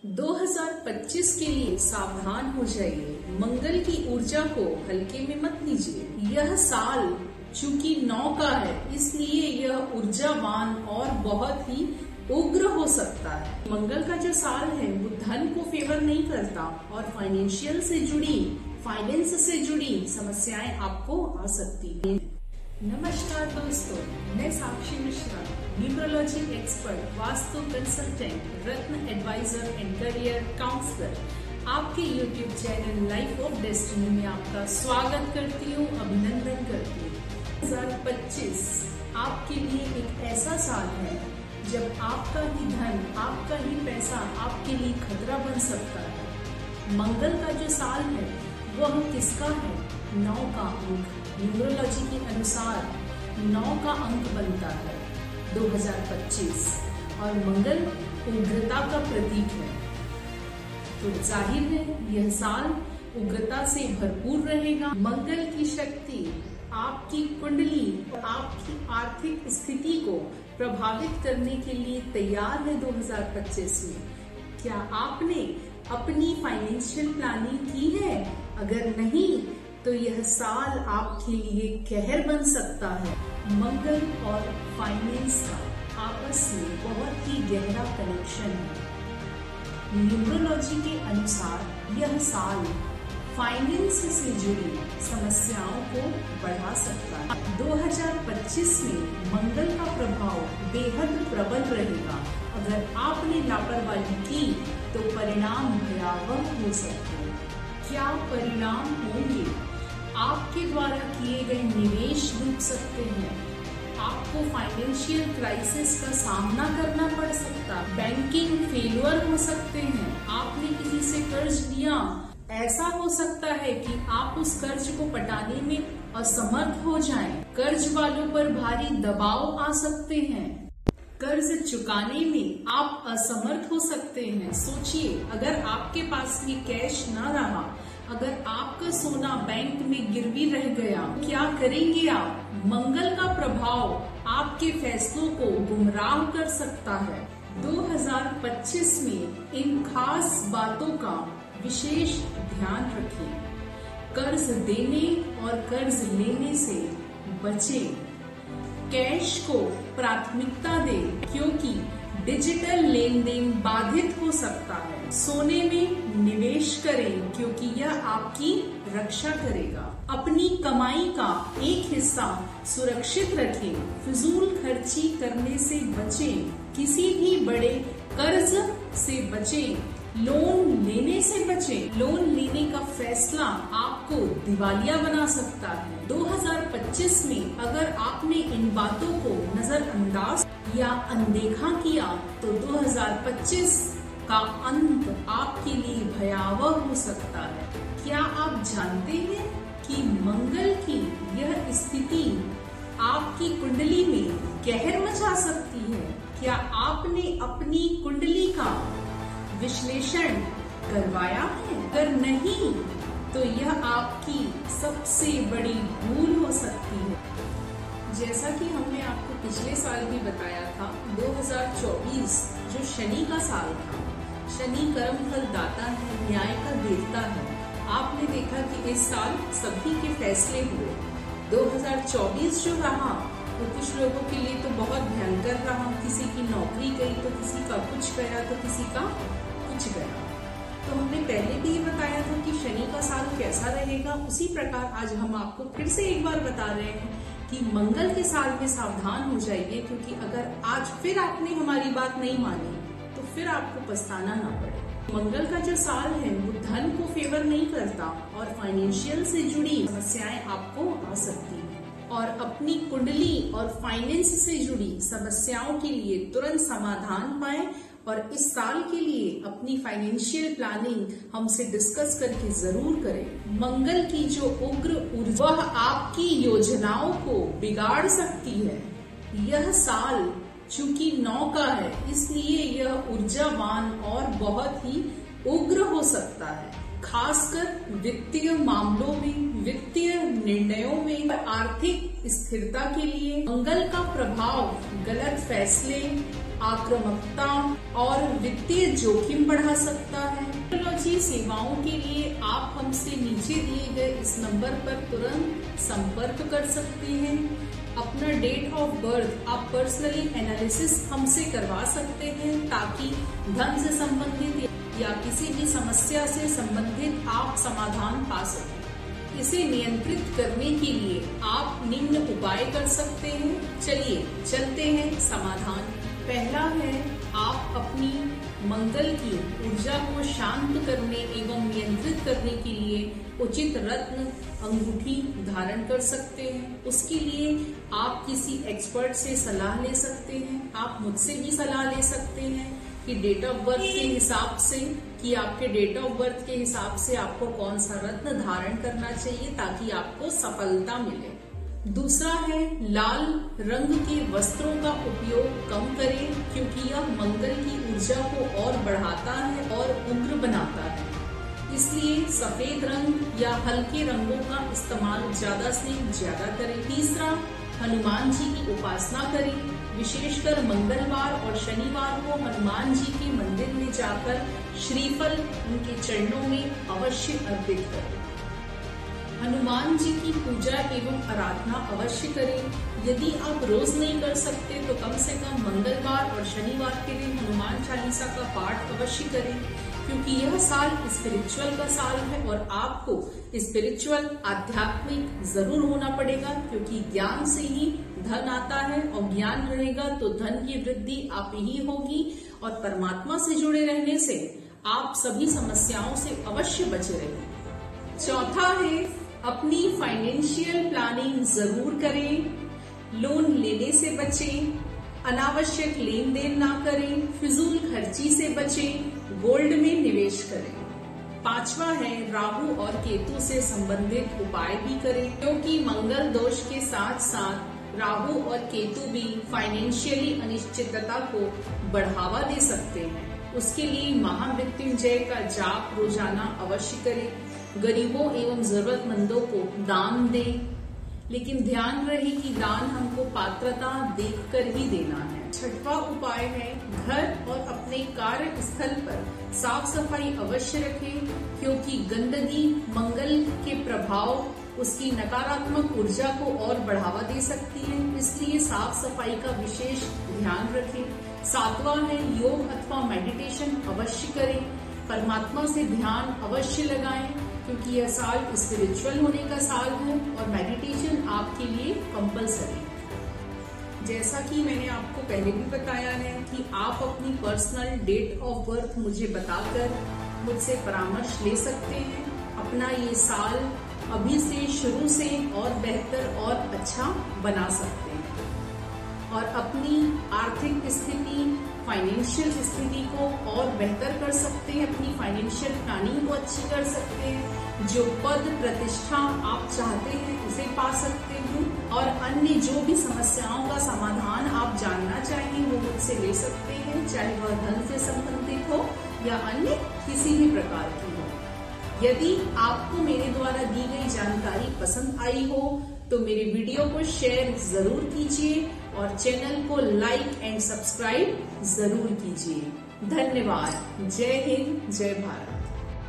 2025 के लिए सावधान हो जाइए। मंगल की ऊर्जा को हल्के में मत लीजिए। यह साल चूंकि 9 का है, इसलिए यह ऊर्जावान और बहुत ही उग्र हो सकता है। मंगल का जो साल है वो धन को फेवर नहीं करता और फाइनेंस से जुड़ी समस्याएं आपको आ सकती हैं। नमस्कार दोस्तों, मैं Sakshi Mishra, numerology expert, vastu consultant, रत्न एडवाइजर एंड करियर काउंसलर, आपके YouTube channel life of destiny में आपका स्वागत करती हूँ, अभिनंदन करती हूँ। 2025 आपके लिए एक ऐसा साल है जब आपका ही धन, आपका ही पैसा आपके लिए खतरा बन सकता है। मंगल का जो साल है वह किसका है? 9 का अंक। न्यूमरोलॉजी के अनुसार 9 का अंक बनता है 2025 और मंगल उग्रता का प्रतीक है। तो जाहिर है यह साल उग्रता से भरपूर रहेगा। मंगल की शक्ति आपकी कुंडली और आपकी आर्थिक स्थिति को प्रभावित करने के लिए तैयार है 2025 में। क्या आपने अपनी फाइनेंशियल प्लानिंग की है? अगर नहीं तो यह साल आपके लिए कहर बन सकता है। मंगल और फाइनेंस का आपस में बहुत ही गहरा कनेक्शन है। न्यूमरोलॉजी के अनुसार यह साल फाइनेंस से जुड़ी समस्याओं को बढ़ा सकता है। 2025 में मंगल का प्रभाव बेहद प्रबल रहेगा। अगर आपने लापरवाही की तो परिणाम भयावह हो सकते हैं। क्या परिणाम होंगे? आपके द्वारा किए गए निवेश डूब सकते हैं। आपको फाइनेंशियल क्राइसिस का सामना करना पड़ सकता है। बैंकिंग फेलियर हो सकते हैं। आपने किसी से कर्ज लिया, ऐसा हो सकता है कि आप उस कर्ज को पटाने में असमर्थ हो जाएं। कर्ज वालों पर भारी दबाव आ सकते हैं। कर्ज चुकाने में आप असमर्थ हो सकते हैं। सोचिए, अगर आपके पास में कैश ना रहा, अगर आपका सोना बैंक में गिरवी रह गया, क्या करेंगे आप? मंगल का प्रभाव आपके फैसलों को गुमराह कर सकता है। 2025 में इन खास बातों का विशेष ध्यान रखें। कर्ज देने और कर्ज लेने से बचें। कैश को प्राथमिकता दें क्योंकि डिजिटल लेन देन बाधित हो सकता है। सोने में निवेश करें क्योंकि यह आपकी रक्षा करेगा। अपनी कमाई का एक हिस्सा सुरक्षित रखें। फिजूल खर्ची करने से बचें। किसी भी बड़े कर्ज से बचें। लोन लेने से बचें। लोन लेने का फैसला आपको दिवालिया बना सकता है। 2025 में अगर आपने इन बातों को नजरअंदाज या अनदेखा किया तो 2025 का अंत आपके लिए भयावह हो सकता है। क्या आप जानते हैं कि मंगल की यह स्थिति आपकी कुंडली में कहर मचा सकती है? क्या आपने अपनी कुंडली का विश्लेषण करवाया है? अगर नहीं तो यह आपकी सबसे बड़ी भूल हो सकती है। जैसा कि हमने आपको पिछले साल भी बताया था, 2024 जो शनि का साल था, शनि कर्म फल दाता है, न्याय का देवता है। आपने देखा कि इस साल सभी के फैसले हुए। 2024 जो रहा वो कुछ लोगों के लिए तो बहुत भयंकर रहा। किसी की नौकरी गई तो किसी का कुछ गया तो किसी का कुछ गया। तो हमने पहले भी ये बताया था कि शनि का साल कैसा रहेगा। उसी प्रकार आज हम आपको फिर से एक बार बता रहे हैं कि मंगल के साल में सावधान हो जाइए, क्योंकि अगर आज फिर आपने हमारी बात नहीं मानी तो फिर आपको पछताना ना पड़े। मंगल का जो साल है वो धन को फेवर नहीं करता और फाइनेंशियल से जुड़ी समस्याएं आपको आ सकती हैं। और अपनी कुंडली और फाइनेंस से जुड़ी समस्याओं के लिए तुरंत समाधान पाएं और इस साल के लिए अपनी फाइनेंशियल प्लानिंग हमसे डिस्कस करके जरूर करें। मंगल की जो उग्र ऊर्जा वह आपकी योजनाओं को बिगाड़ सकती है। यह साल चूंकि 9 का है, इसलिए यह ऊर्जावान और बहुत ही उग्र हो सकता है। खासकर वित्तीय मामलों में, वित्तीय निर्णयों में, आर्थिक स्थिरता के लिए मंगल का प्रभाव गलत फैसले, आक्रामकता और वित्तीय जोखिम बढ़ा सकता है। न्यूमरोलॉजी सेवाओं के लिए आप हमसे नीचे दिए गए इस नंबर पर तुरंत संपर्क कर सकते हैं। अपना डेट ऑफ बर्थ आप पर्सनली एनालिसिस हमसे करवा सकते हैं ताकि धन से संबंधित या किसी भी समस्या से संबंधित आप समाधान पा सकें। इसे नियंत्रित करने के लिए आप निम्न उपाय कर सकते हैं। चलिए चलते हैं समाधान। पहला है, आप अपनी मंगल की ऊर्जा को शांत करने एवं नियंत्रित करने के लिए उचित रत्न अंगूठी धारण कर सकते हैं। उसके लिए आप किसी एक्सपर्ट से सलाह ले सकते हैं। आप मुझसे भी सलाह ले सकते हैं कि डेट ऑफ बर्थ के हिसाब से, कि आपके डेट ऑफ बर्थ के हिसाब से आपको कौन सा रत्न धारण करना चाहिए ताकि आपको सफलता मिले। दूसरा है, लाल रंग के वस्त्रों का उपयोग कम करें क्योंकि यह मंगल की ऊर्जा को और बढ़ाता है और उग्र बनाता है। इसलिए सफेद रंग या हल्के रंगों का इस्तेमाल ज्यादा से ज्यादा करें। तीसरा, हनुमान जी की उपासना करें। विशेषकर मंगलवार और शनिवार को हनुमान जी के मंदिर में जाकर श्रीफल उनके चरणों में अवश्य अर्पित करें। हनुमान जी की पूजा एवं आराधना अवश्य करें। यदि आप रोज नहीं कर सकते तो कम से कम मंगलवार और शनिवार के दिन हनुमान चालीसा का पाठ अवश्य करें, क्योंकि यह साल स्पिरिचुअल का साल है और आपको स्पिरिचुअल आध्यात्मिक जरूर होना पड़ेगा, क्योंकि ज्ञान से ही धन आता है और ज्ञान रहेगा तो धन की वृद्धि आप ही होगी और परमात्मा से जुड़े रहने से आप सभी समस्याओं से अवश्य बचे रहेंगे। चौथा है, अपनी फाइनेंशियल प्लानिंग जरूर करें। लोन लेने से बचें, अनावश्यक लेन देन ना करें, फिजूल खर्ची से बचें, गोल्ड में निवेश करें। पांचवा है, राहु और केतु से संबंधित उपाय भी करें, क्योंकि मंगल दोष के साथ साथ राहु और केतु भी फाइनेंशियली अनिश्चितता को बढ़ावा दे सकते हैं। उसके लिए महामृत्युंजय का जाप रोजाना अवश्य करें। गरीबों एवं जरूरतमंदों को दान दें, लेकिन ध्यान रहे कि दान हमको पात्रता देखकर ही देना है। छठवां उपाय है, घर और अपने कार्य स्थल पर साफ सफाई अवश्य रखें, क्योंकि गंदगी मंगल के प्रभाव उसकी नकारात्मक ऊर्जा को और बढ़ावा दे सकती है। इसलिए साफ सफाई का विशेष ध्यान रखें। सातवां है, योग अथवा मेडिटेशन अवश्य करें। परमात्मा से ध्यान अवश्य लगाएं, क्योंकि यह साल स्पिरिचुअल होने का साल है और मेडिटेशन आपके लिए कंपलसरी है। जैसा कि मैंने आपको पहले भी बताया है कि आप अपनी पर्सनल डेट ऑफ बर्थ मुझे बताकर मुझसे परामर्श ले सकते हैं। अपना ये साल अभी से शुरू से और बेहतर और अच्छा बना सकते हैं और अपनी आर्थिक स्थिति, फाइनेंशियल स्थिति को और बेहतर कर सकते हैं। अपनी फाइनेंशियल प्लानिंग को अच्छी कर सकते हैं। जो पद प्रतिष्ठा आप चाहते हैं उसे पा सकते हैं और अन्य जो भी समस्याओं का समाधान आप जानना चाहिए वो मुझसे ले सकते हैं, चाहे वह धन से संबंधित हो या अन्य किसी भी प्रकार की हो। यदि आपको मेरे द्वारा दी गई जानकारी पसंद आई हो तो मेरे वीडियो को शेयर जरूर कीजिए और चैनल को लाइक एंड सब्सक्राइब जरूर कीजिए। धन्यवाद। जय हिंद, जय भारत।